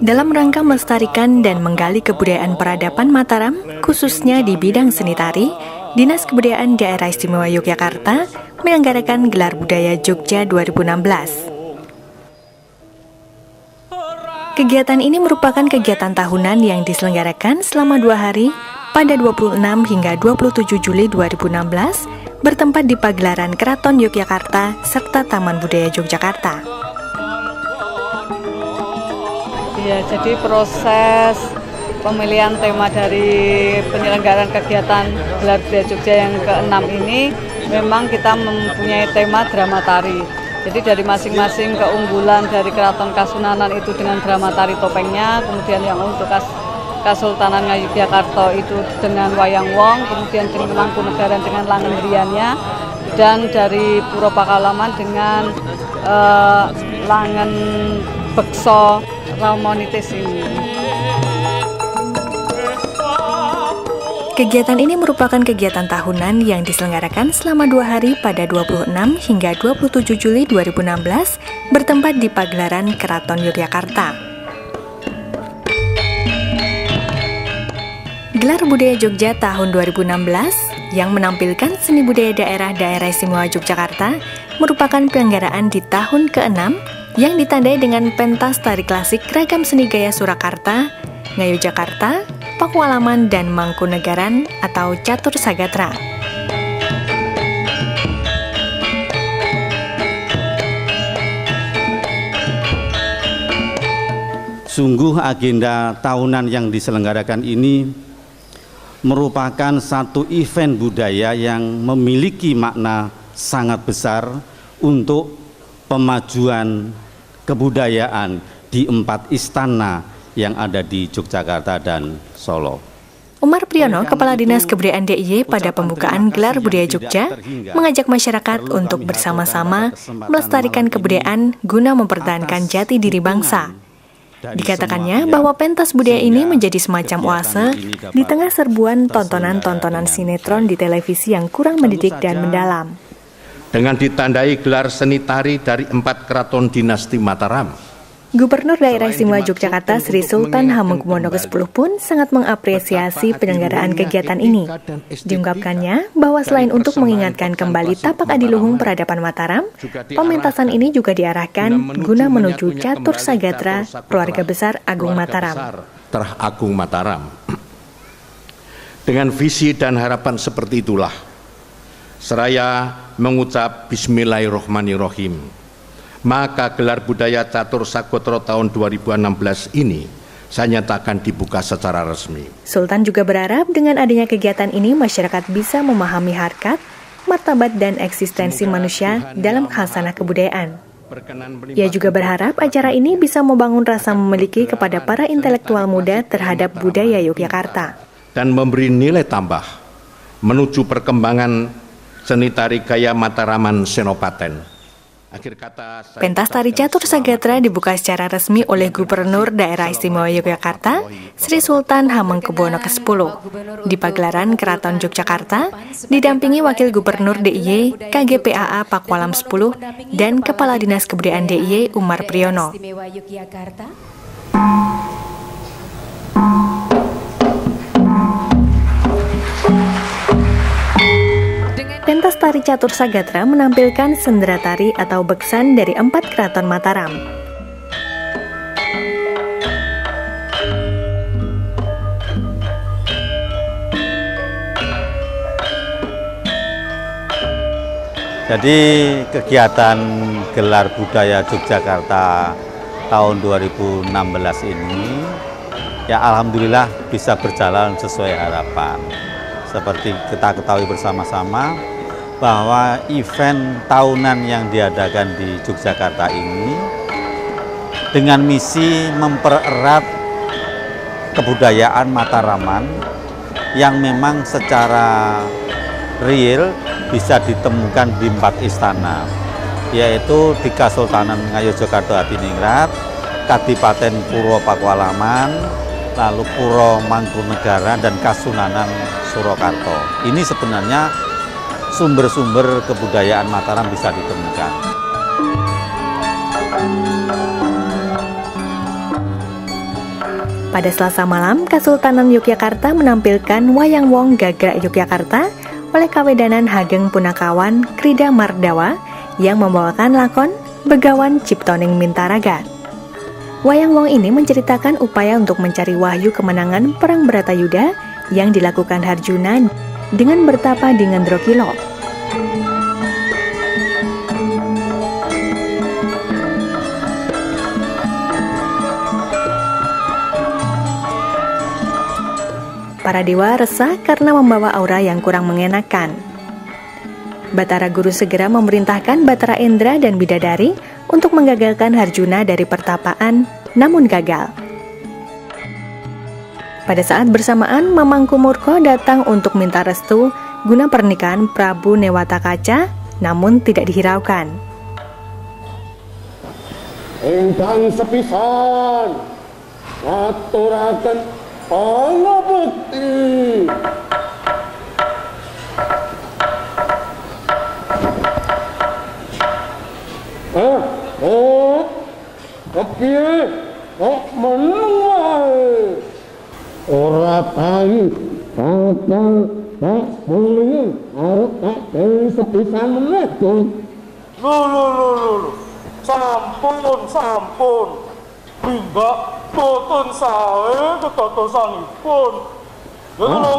Dalam rangka melestarikan dan menggali kebudayaan peradaban Mataram, khususnya di bidang seni tari, Dinas Kebudayaan Daerah Istimewa Yogyakarta menyelenggarakan Gelar Budaya Jogja 2016. Kegiatan ini merupakan kegiatan tahunan yang diselenggarakan selama 2 hari pada 26 hingga 27 Juli 2016 bertempat di pagelaran Keraton Yogyakarta serta Taman Budaya Yogyakarta. Ya, jadi proses pemilihan tema dari penyelenggaraan kegiatan Gelar Budaya Jogja yang ke-6 ini memang kita mempunyai tema drama tari. Jadi dari masing-masing keunggulan dari Keraton Kasunanan itu dengan drama tari topengnya, kemudian yang untuk Kasultanan Ngayogyakarta itu dengan wayang wong, kemudian dengan Mangkunegaran dengan langendriannya, dan dari Puro Pakalaman dengan langen bekso Raumonitis ini. Kegiatan ini merupakan kegiatan tahunan yang diselenggarakan selama 2 hari pada 26 hingga 27 Juli 2016 bertempat di pagelaran Keraton Yogyakarta. Gelar Budaya Jogja tahun 2016 yang menampilkan seni budaya daerah-daerah istimewa Yogyakarta merupakan penyelenggaraan di tahun ke-6 yang ditandai dengan pentas tari klasik ragam seni gaya Surakarta, Ngayogyakarta, Pakualaman, dan Mangkunegaran atau Catur Sagatra. Sungguh agenda tahunan yang diselenggarakan ini merupakan satu event budaya yang memiliki makna sangat besar untuk pemajuan kebudayaan di 4 istana yang ada di Yogyakarta dan Solo. Umar Priyono, Kepala Dinas Kebudayaan DIY pada pembukaan Gelar Budaya Jogja, mengajak masyarakat untuk bersama-sama melestarikan kebudayaan guna mempertahankan jati diri bangsa. Dikatakannya bahwa pentas budaya ini menjadi semacam oase di tengah serbuan tontonan-tontonan sinetron di televisi yang kurang mendidik dan mendalam. Dengan ditandai gelar seni tari dari 4 keraton dinasti Mataram, Gubernur Daerah Istimewa Yogyakarta Sri Sultan Hamengkubuwono ke-10 pun sangat mengapresiasi penyelenggaraan kegiatan ini. Diungkapkannya bahwa selain untuk mengingatkan kembali tapak adiluhung peradaban Mataram, pementasan ini juga diarahkan guna menuju Catur Sagatra Keluarga Besar Agung Mataram. Terah Agung Mataram. Dengan visi dan harapan seperti itulah, seraya mengucap Bismillahirrohmanirrohim, maka Gelar Budaya Catur Sagatra tahun 2016 ini saya nyatakan dibuka secara resmi. Sultan juga berharap dengan adanya kegiatan ini masyarakat bisa memahami harkat, martabat, dan eksistensi manusia dalam khasanah kebudayaan. Ia juga berharap acara ini bisa membangun rasa memiliki kepada para intelektual muda terhadap budaya Yogyakarta. Dan memberi nilai tambah menuju perkembangan seni tari gaya Mataraman Senopaten. Pentas tari Catur Sagatra dibuka secara resmi oleh Gubernur Daerah Istimewa Yogyakarta, Sri Sultan Hamengkubuwono ke-10, di pagelaran Keraton Yogyakarta, didampingi Wakil Gubernur DIY, KGPAA Pakualam 10, dan Kepala Dinas Kebudayaan DIY Umar Priyono. Pentas tari Catur Sagatra menampilkan sendera tari atau beksan dari 4 keraton Mataram. Jadi kegiatan Gelar Budaya Yogyakarta tahun 2016 ini ya alhamdulillah bisa berjalan sesuai harapan. Seperti kita ketahui bersama-sama bahwa event tahunan yang diadakan di Yogyakarta ini dengan misi mempererat kebudayaan Mataraman yang memang secara real bisa ditemukan di 4 istana, yaitu di Kasultanan Ngayogyakarta Hadiningrat, Kadipaten Puro Pakualaman, lalu Puro Mangkunegaran, dan Kasunanan Surakarta. Ini sebenarnya sumber-sumber kebudayaan Mataram bisa ditemukan. Pada Selasa malam, Kesultanan Yogyakarta menampilkan Wayang Wong Gagrak Yogyakarta oleh Kawedanan Hageng Punakawan Krida Mardawa yang membawakan lakon Begawan Ciptoning Mintaraga. Wayang Wong ini menceritakan upaya untuk mencari wahyu kemenangan Perang Bratayuda yang dilakukan Harjuna dengan bertapa di Ngendrokilo. Para dewa resah karena membawa aura yang kurang mengenakan. Batara Guru segera memerintahkan Batara Indra dan Bidadari untuk menggagalkan Harjuna dari pertapaan, namun gagal. Pada saat bersamaan, Mamangku Murko datang untuk minta restu guna pernikahan Prabu Newatakaca, namun tidak dihiraukan. Ingkang sepisan, ngaturaken pangabekti. Kepiye kok meneng wae? Ora payu, bakal tak boleh arep tak dewe sepisan meneh, Dul. Lho. Sampun. Mbak boten sae ketatosanipun. Lho.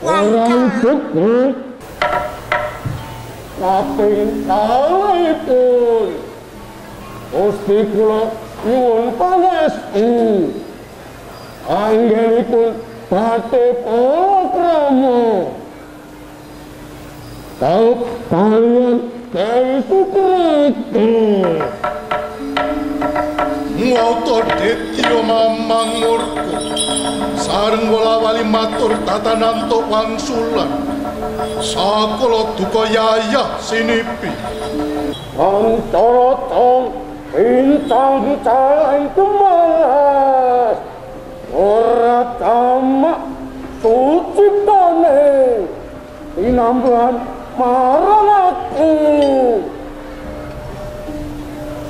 Ora cukup. Kaping kalipun. Gusti kula nyuwun pangestu. Anggenipun badhe palakrama. Kaup kalian Dewi Sukriti. Ngoto Detyo Mamang Murko sareng bola wali matur tatananto wangsulan sakala duka yayah sinipi Antara tong bintang calang kemalas ora tamak suciptane tinambahan marang aku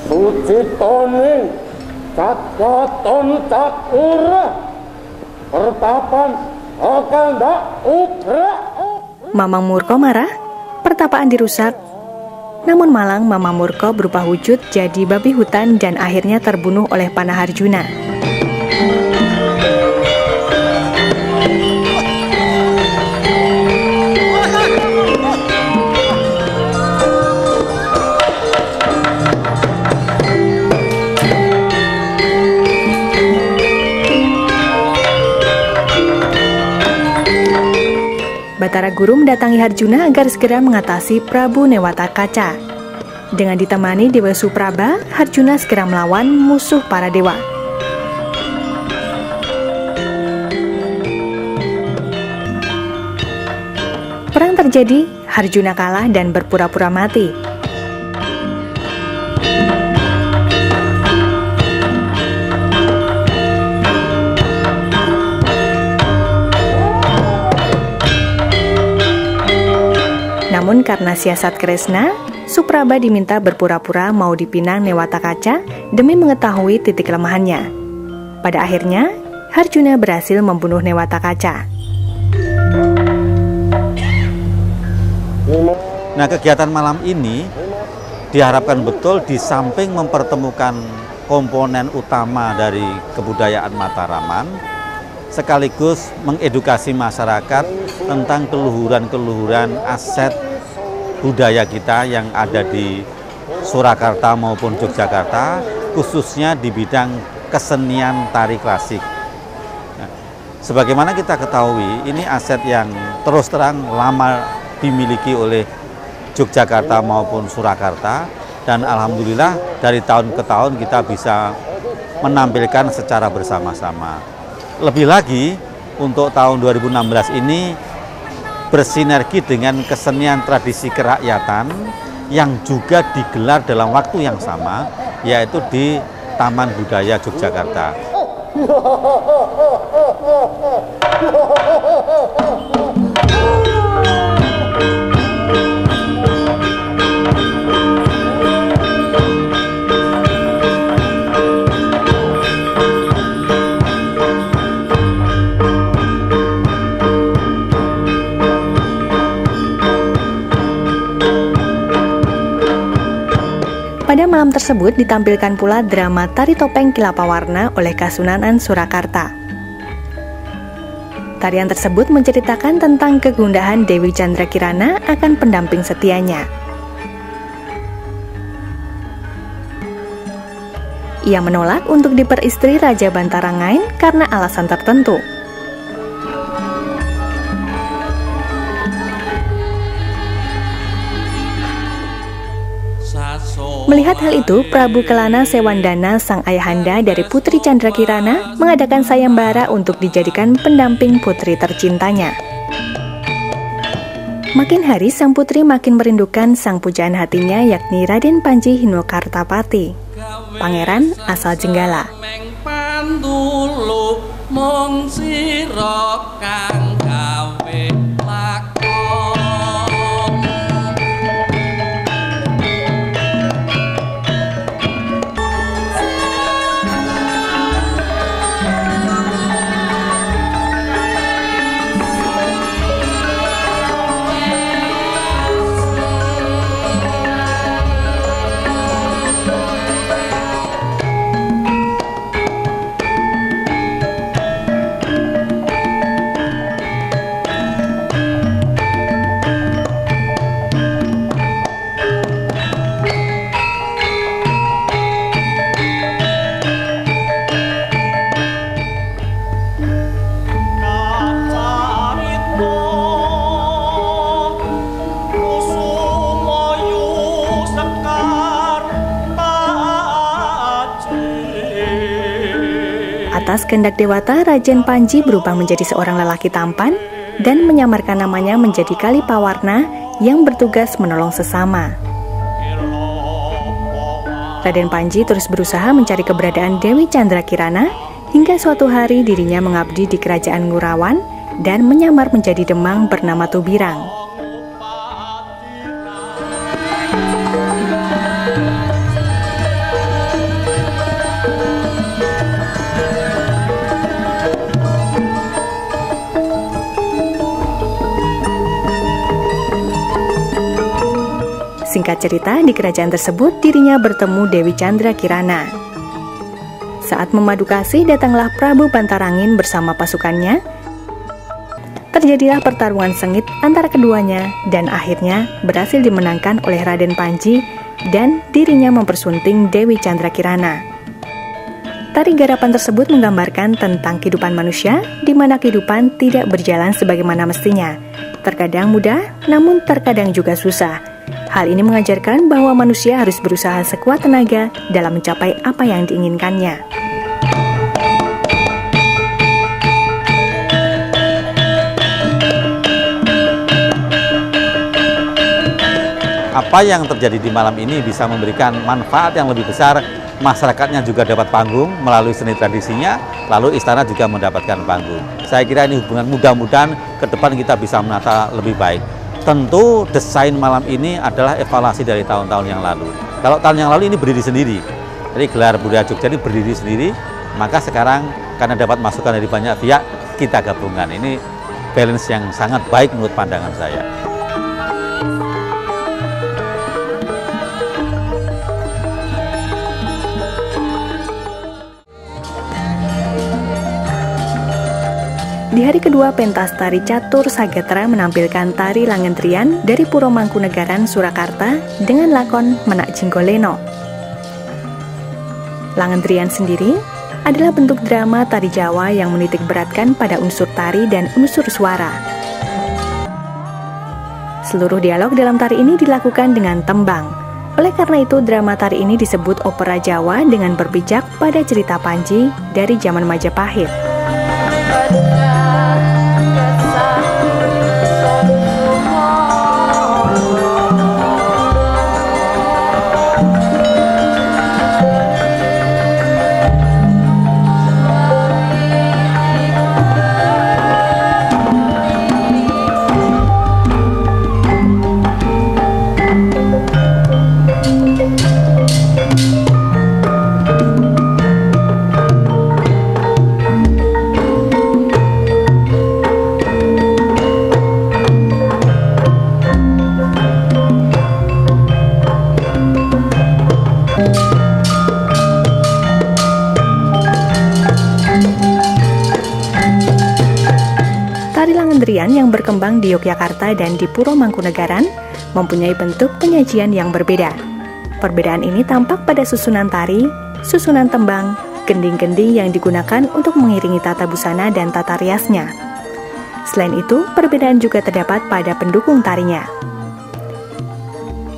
suciptane Cakaton Cakura pertapan akan dak ubrak. Mamang Murko marah, pertapaan dirusak. Namun malang Mamang Murko berubah wujud jadi babi hutan dan akhirnya terbunuh oleh panah Harjuna. Batara Guru mendatangi Harjuna agar segera mengatasi Prabu Newatakaca. Dengan ditemani Dewa Supraba, Harjuna segera melawan musuh para dewa. Perang terjadi, Harjuna kalah dan berpura-pura mati. Namun karena siasat Kresna, Supraba diminta berpura-pura mau dipinang Newatakaca demi mengetahui titik kelemahannya. Pada akhirnya, Harjuna berhasil membunuh Newatakaca. Nah, kegiatan malam ini diharapkan betul di samping mempertemukan komponen utama dari kebudayaan Mataraman, sekaligus mengedukasi masyarakat tentang keluhuran-keluhuran aset budaya kita yang ada di Surakarta maupun Yogyakarta, khususnya di bidang kesenian tari klasik. Nah, sebagaimana kita ketahui, ini aset yang terus terang lama dimiliki oleh Yogyakarta maupun Surakarta, dan alhamdulillah dari tahun ke tahun kita bisa menampilkan secara bersama-sama. Lebih lagi, untuk tahun 2016 ini bersinergi dengan kesenian tradisi kerakyatan yang juga digelar dalam waktu yang sama, yaitu di Taman Budaya Yogyakarta. malam tersebut ditampilkan pula drama Tari Topeng Kilapa Warna oleh Kasunanan Surakarta. Tarian tersebut menceritakan tentang kegundahan Dewi Chandra Kirana akan pendamping setianya. Ia menolak untuk diperistri Raja Bantarangain karena alasan tertentu. Melihat hal itu, Prabu Kelana Sewandana, sang ayahanda dari Putri Chandra Kirana, mengadakan sayembara untuk dijadikan pendamping putri tercintanya. Makin hari, sang putri makin merindukan sang pujaan hatinya, yakni Raden Panji Hinokartapati, pangeran asal Jenggala. Atas kehendak Dewata, Raden Panji berubah menjadi seorang lelaki tampan dan menyamarkan namanya menjadi Kalipawarna yang bertugas menolong sesama. Raden Panji terus berusaha mencari keberadaan Dewi Chandra Kirana hingga suatu hari dirinya mengabdi di kerajaan Ngurawan dan menyamar menjadi Demang bernama Tubirang. Singkat cerita, di kerajaan tersebut dirinya bertemu Dewi Chandra Kirana. Saat memadu kasih, datanglah Prabu Bantarangin bersama pasukannya. Terjadilah pertarungan sengit antara keduanya dan akhirnya berhasil dimenangkan oleh Raden Panji dan dirinya mempersunting Dewi Chandra Kirana. Tari garapan tersebut menggambarkan tentang kehidupan manusia, di mana kehidupan tidak berjalan sebagaimana mestinya. Terkadang mudah, namun terkadang juga susah. Hal ini mengajarkan bahwa manusia harus berusaha sekuat tenaga dalam mencapai apa yang diinginkannya. Apa yang terjadi di malam ini bisa memberikan manfaat yang lebih besar. Masyarakatnya juga dapat panggung melalui seni tradisinya, lalu istana juga mendapatkan panggung. Saya kira ini hubungan, mudah-mudahan ke depan kita bisa menata lebih baik. Tentu desain malam ini adalah evaluasi dari tahun-tahun yang lalu. Kalau tahun yang lalu ini berdiri sendiri, jadi gelar budaya Jogja ini berdiri sendiri, maka sekarang karena dapat masukan dari banyak pihak, kita gabungkan. Ini balance yang sangat baik menurut pandangan saya. Di hari kedua, pentas tari catur Sagetra menampilkan tari Langentrian dari Puro Mangkunegaran, Surakarta dengan lakon Menak Jinggoleno. Langentrian sendiri adalah bentuk drama tari Jawa yang menitik beratkan pada unsur tari dan unsur suara. Seluruh dialog dalam tari ini dilakukan dengan tembang. Oleh karena itu, drama tari ini disebut opera Jawa dengan berpijak pada cerita Panji dari zaman Majapahit. Tari Langendrian yang berkembang di Yogyakarta dan di Puro Mangkunegaran mempunyai bentuk penyajian yang berbeda. Perbedaan ini tampak pada susunan tari, susunan tembang, gending-gending yang digunakan untuk mengiringi tata busana dan tata riasnya. Selain itu, perbedaan juga terdapat pada pendukung tarinya.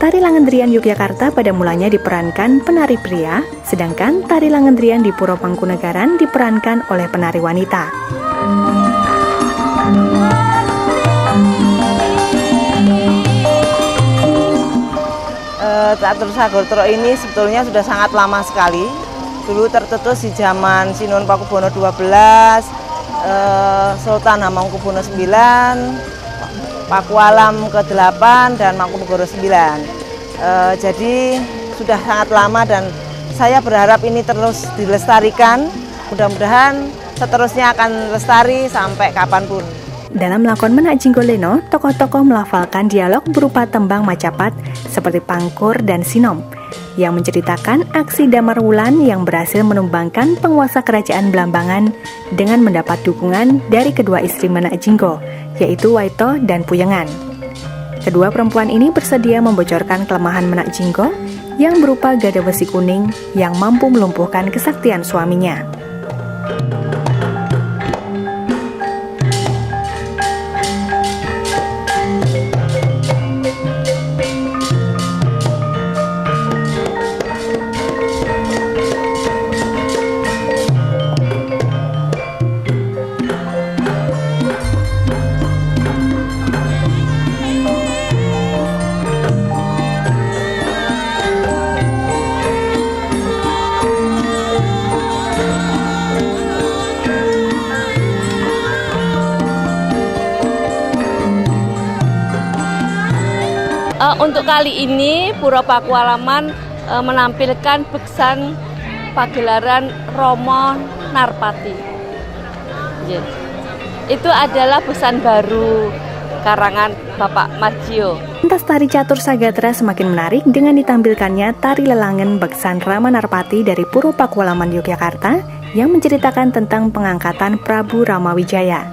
Tari Langendrian Yogyakarta pada mulanya diperankan penari pria, sedangkan Tari Langendrian di Puro Mangkunegaran diperankan oleh penari wanita. Catur Sagotro ini sebetulnya sudah sangat lama sekali. Dulu tercetus di zaman Sinun Pakubono XII, Sultan Hamengkubuwono IX, Pakualam ke-8 dan Mangkunegoro IX. Jadi sudah sangat lama dan saya berharap ini terus dilestarikan. Mudah-mudahan seterusnya akan lestari sampai kapanpun. Dalam lakon Menak Jinggo Leno, tokoh-tokoh melafalkan dialog berupa tembang Macapat seperti Pangkur dan Sinom yang menceritakan aksi Damar Wulan yang berhasil menumbangkan penguasa kerajaan Blambangan dengan mendapat dukungan dari kedua istri Menak Jinggo, yaitu Waito dan Puyengan. Kedua perempuan ini bersedia membocorkan kelemahan Menak Jinggo yang berupa gada besi kuning yang mampu melumpuhkan kesaktian suaminya. Untuk kali ini Puro Pakualaman menampilkan beksan pagelaran Romo Narpati. Itu adalah beksan baru karangan Bapak Marjio. Pentas tari catur Sagatra semakin menarik dengan ditampilkannya tari lelangen beksan Rama Narpati dari Puro Pakualaman Yogyakarta yang menceritakan tentang pengangkatan Prabu Ramawijaya.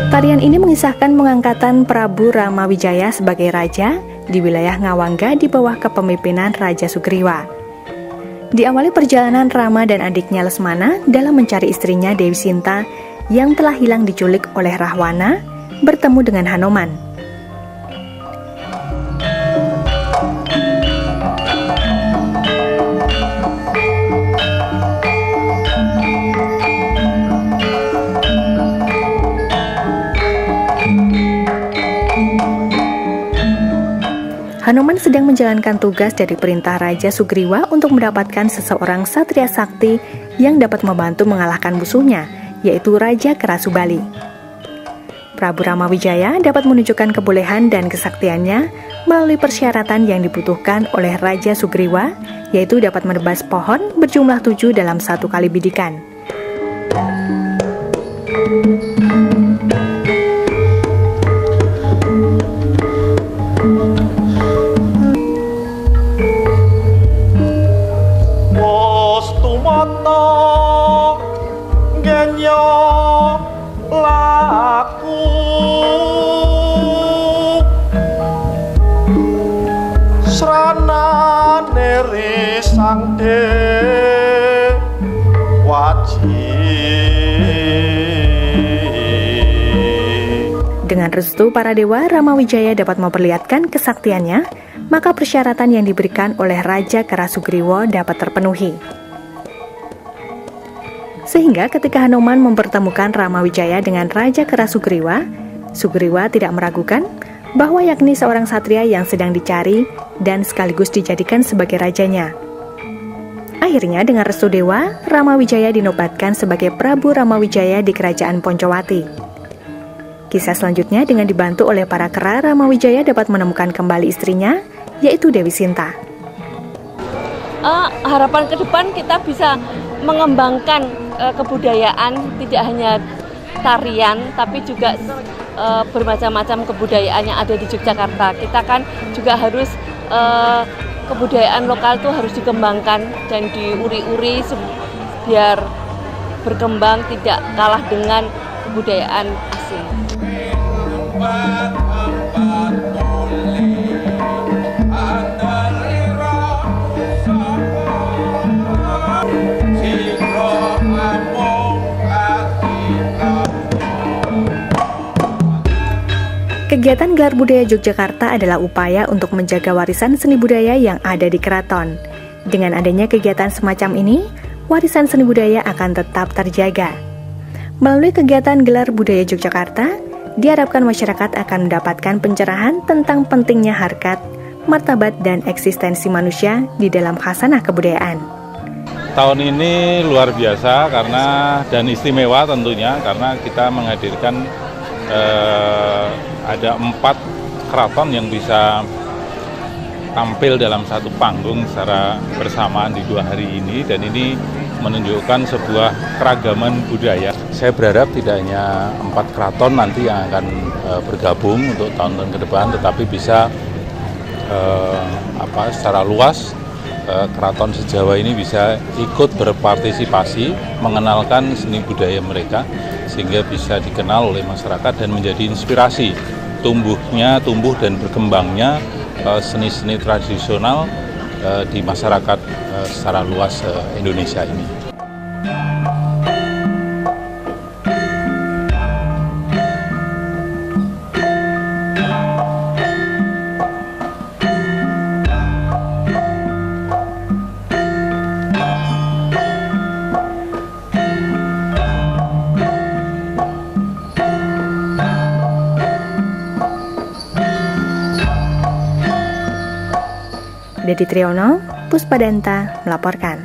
Tarian ini mengisahkan pengangkatan Prabu Ramawijaya sebagai raja di wilayah Ngawangga di bawah kepemimpinan Raja Sugriwa. Diawali perjalanan Rama dan adiknya Lesmana dalam mencari istrinya Dewi Sinta yang telah hilang diculik oleh Rahwana bertemu dengan Hanoman. Hanoman sedang menjalankan tugas dari perintah Raja Sugriwa untuk mendapatkan seseorang satria sakti yang dapat membantu mengalahkan musuhnya, yaitu Raja Kerasubali. Prabu Ramawijaya dapat menunjukkan kebolehan dan kesaktiannya melalui persyaratan yang dibutuhkan oleh Raja Sugriwa, yaitu dapat menebas pohon berjumlah 7 dalam 1 kali bidikan. Dengan restu para dewa, Ramawijaya dapat memperlihatkan kesaktiannya, maka persyaratan yang diberikan oleh Raja Kerasugriwa dapat terpenuhi. Sehingga ketika Hanoman mempertemukan Ramawijaya dengan Raja Kerasugriwa, Sugriwa tidak meragukan bahwa yakni seorang satria yang sedang dicari dan sekaligus dijadikan sebagai rajanya. Akhirnya dengan restu dewa, Ramawijaya dinobatkan sebagai Prabu Ramawijaya di Kerajaan Poncowati. Kisah selanjutnya dengan dibantu oleh para kera, Ramawijaya dapat menemukan kembali istrinya, yaitu Dewi Sinta. Harapan ke depan kita bisa mengembangkan kebudayaan, tidak hanya tarian, tapi juga bermacam-macam kebudayaan yang ada di Yogyakarta. Kita kan juga harus kebudayaan lokal tuh harus dikembangkan dan diuri-uri biar berkembang, tidak kalah dengan kebudayaan asing. Kegiatan Gelar Budaya Yogyakarta adalah upaya untuk menjaga warisan seni budaya yang ada di keraton. Dengan adanya kegiatan semacam ini, warisan seni budaya akan tetap terjaga. Melalui kegiatan Gelar Budaya Yogyakarta, diharapkan masyarakat akan mendapatkan pencerahan tentang pentingnya harkat, martabat, dan eksistensi manusia di dalam khasanah kebudayaan. Tahun ini luar biasa dan istimewa tentunya karena kita menghadirkan ada 4 keraton yang bisa tampil dalam satu panggung secara bersamaan di 2 hari ini, dan ini menunjukkan sebuah keragaman budaya. Saya berharap tidak hanya 4 keraton nanti yang akan bergabung untuk tahun-tahun ke depan, tetapi bisa secara luas keraton se-Jawa ini bisa ikut berpartisipasi, mengenalkan seni budaya mereka, sehingga bisa dikenal oleh masyarakat dan menjadi inspirasi tumbuh dan berkembangnya seni-seni tradisional di masyarakat secara luas Indonesia ini. Dedi Triyono, Puspadanta melaporkan.